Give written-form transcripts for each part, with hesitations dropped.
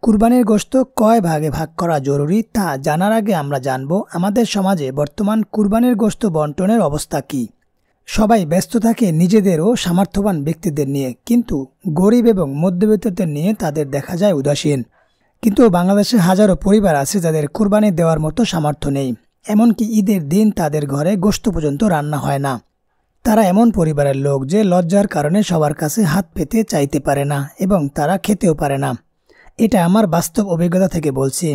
কুরবানির গোশত কয় ভাগে ভাগ করা জরুরি তা জানার আগে আমরা জানব আমাদের সমাজে বর্তমান কুরবানির গোশত বন্টনের অবস্থা কী। সবাই ব্যস্ত থাকে নিজেদের ও সামর্থ্যবান ব্যক্তিদের নিয়ে, কিন্তু গরিব এবং মধ্যবিত্তদের নিয়ে তাদের দেখা যায় উদাসীন। কিন্তু বাংলাদেশে হাজারো পরিবার আছে যাদের কুরবানি দেওয়ার মতো সামর্থ্য নেই, এমনকি ঈদের দিন তাদের ঘরে গোশত পর্যন্ত রান্না হয় না। তারা এমন পরিবারের লোক যে লজ্জার কারণে সবার কাছে হাত পেতে চাইতে পারে না এবং তারা খেতেও পারে না। এটা আমার বাস্তব অভিজ্ঞতা থেকে বলছি।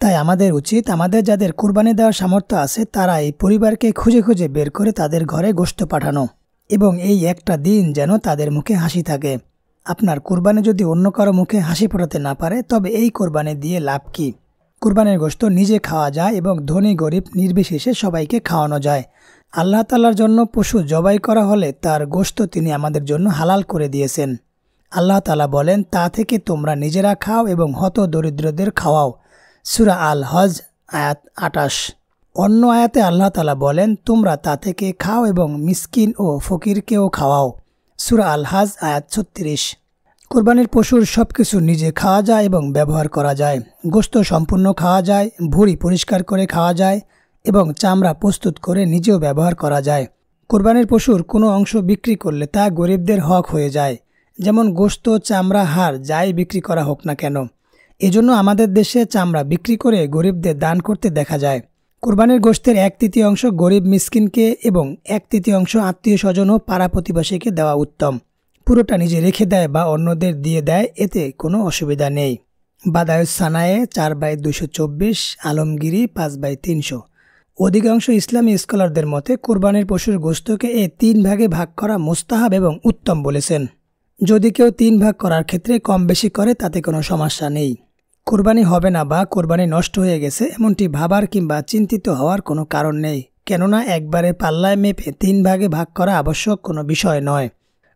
তাই আমাদের উচিত আমাদের যাদের কুরবানি দেওয়ার সামর্থ্য আছে তারা এই পরিবারকে খুঁজে খুঁজে বের করে তাদের ঘরে গোশত পাঠানো, এবং এই একটা দিন যেন তাদের মুখে হাসি থাকে। আপনার কুরবানি যদি অন্য কারো মুখে হাসি ফোটাতে না পারে তবে এই কুরবানি দিয়ে লাভ কি? কুরবানির গোশত নিজে খাওয়া যায় এবং ধনী গরিব নির্বিশেষে সবাইকে খাওয়ানো যায়। আল্লাহ তাআলার জন্য পশু জবাই করা হলে তার গোশত তিনি আমাদের জন্য হালাল করে দিয়েছেন। আল্লাহ তাআলা বলেন, তা থেকে তোমরা নিজেরা খাও এবং হত দরিদ্রদের খাওয়াও। সূরা আল হজ আয়াত ২৮। অন্য আয়াতে আল্লাহ তাআলা বলেন, তোমরা তা থেকে খাও এবং মিসকিন ও ফকিরকেও খাওয়াও। সূরা আল হজ আয়াত ৩৬। কোরবানির পশুর সব কিছু নিজে খাওয়া যায় এবং ব্যবহার করা যায়। গোশত সম্পূর্ণ খাওয়া যায়, ভুঁড়ি পরিষ্কার করে খাওয়া যায় এবং চামড়া প্রস্তুত করে নিজেও ব্যবহার করা যায়। কোরবানির পশুর কোনো অংশ বিক্রি করলে তা গরিবদের হক হয়ে যায়, যেমন গোশত, চামড়া, হাড় যাই বিক্রি করা হোক না কেন। এজন্য আমাদের দেশে চামড়া বিক্রি করে গরিবদের দান করতে দেখা যায়। কোরবানির গোশতের ১/৩ গরিব মিসকিনকে এবং ১/৩ আত্মীয় স্বজন ও পাড়া প্রতিবেশীকে দেওয়া উত্তম। পুরোটা নিজে রেখে দেয় বা অন্যদের দিয়ে দেয়, এতে কোনো অসুবিধা নেই। বাদায়ুস সানায়ে ৪/২২৪, আলমগিরি ৫/৩০০। অধিকাংশ ইসলামী স্কলারদের মতে কোরবানির পশুর গোশতকে এই ৩ ভাগে ভাগ করা মুস্তাহাব এবং উত্তম বলেছেন। যদি কেউ ৩ ভাগ করার ক্ষেত্রে কম বেশি করে তাতে কোনো সমস্যা নেই। কোরবানি হবে না বা কোরবানি নষ্ট হয়ে গেছে এমনটি ভাবার কিংবা চিন্তিত হওয়ার কোনো কারণ নেই, কেননা একবারে পাল্লায় মেপে ৩ ভাগে ভাগ করা আবশ্যক কোনো বিষয় নয়।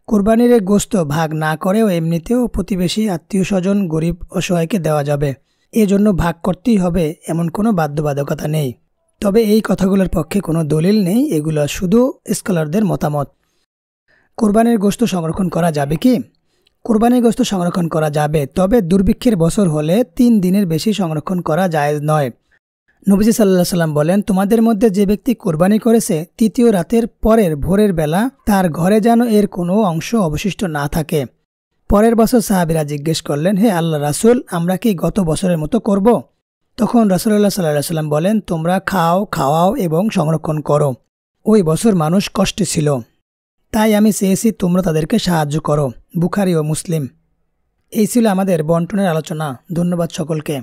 কোরবানির গোশত ভাগ না করেও এমনিতেও প্রতিবেশী, আত্মীয় স্বজন, গরিব অসহায়কে দেওয়া যাবে। এজন্য ভাগ করতেই হবে এমন কোনো বাধ্যবাধকতা নেই। তবে এই কথাগুলোর পক্ষে কোনো দলিল নেই, এগুলো শুধু স্কলারদের মতামত। কোরবানির গোশত সংরক্ষণ করা যাবে কি? কোরবানির গোশত সংরক্ষণ করা যাবে, তবে দুর্ভিক্ষের বছর হলে ৩ দিনের বেশি সংরক্ষণ করা জায়েজ নয়। নবীজি সাল্লাল্লাহু আলাইহি ওয়াসাল্লাম বলেন, তোমাদের মধ্যে যে ব্যক্তি কোরবানি করেছে ৩য় রাতের পরের ভোরের বেলা তার ঘরে যেন এর কোনো অংশ অবশিষ্ট না থাকে। পরের বছর সাহাবীরা জিজ্ঞেস করলেন, হে আল্লাহ রাসূল, আমরা কি গত বছরের মতো করব? তখন রাসূলুল্লাহ সাল্লাল্লাহু আলাইহি ওয়াসাল্লাম বলেন, তোমরা খাও, খাওয়াও এবং সংরক্ষণ করো। ওই বছর মানুষ কষ্টে ছিল, তাই আমি চেয়েছি তোমরা তাদেরকে সাহায্য করো। বুখারী ও মুসলিম। এই ছিল আমাদের বন্টনের আলোচনা। ধন্যবাদ সকলকে।